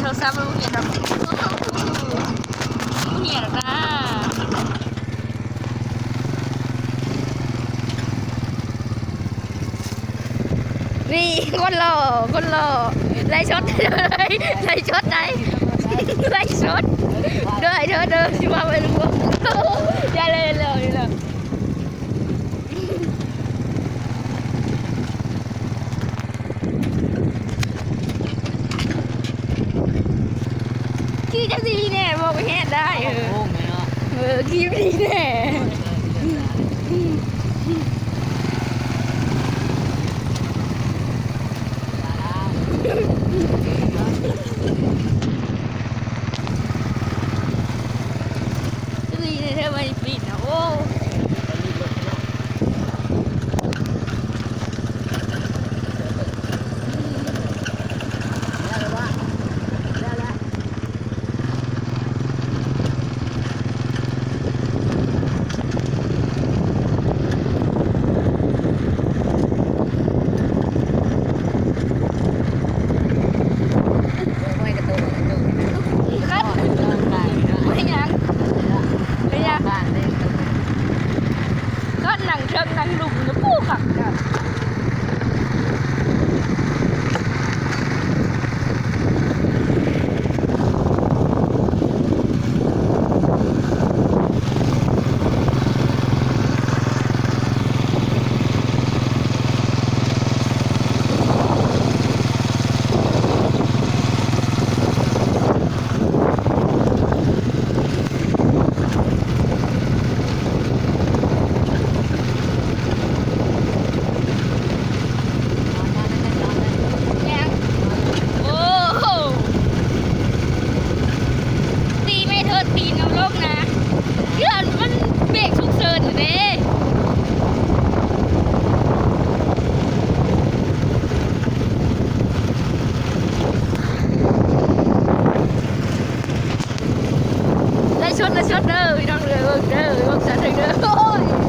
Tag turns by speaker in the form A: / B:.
A: โทรศัพท์มันเหี่ยหรอกเหี่ยหรอกนะนี่คนหล่อไล่ชดเลยไล่ชดใจไล่ชดเดินชิมาไปดูอย่าเลยขี้จะดีแน่มองไปแห่ได้ขี้ดีแน่ดีเธอไม่ปิดนะโอ้ก็หนังเชิงหนังลุมนะผู้ขับกันตีนเอาลงนะเพื่อนมันเบรกฉุกเฉินอยู่เด้ได้ชดเด้อพี่น้องเด้อเบิ่งสันเด้อโอ้ย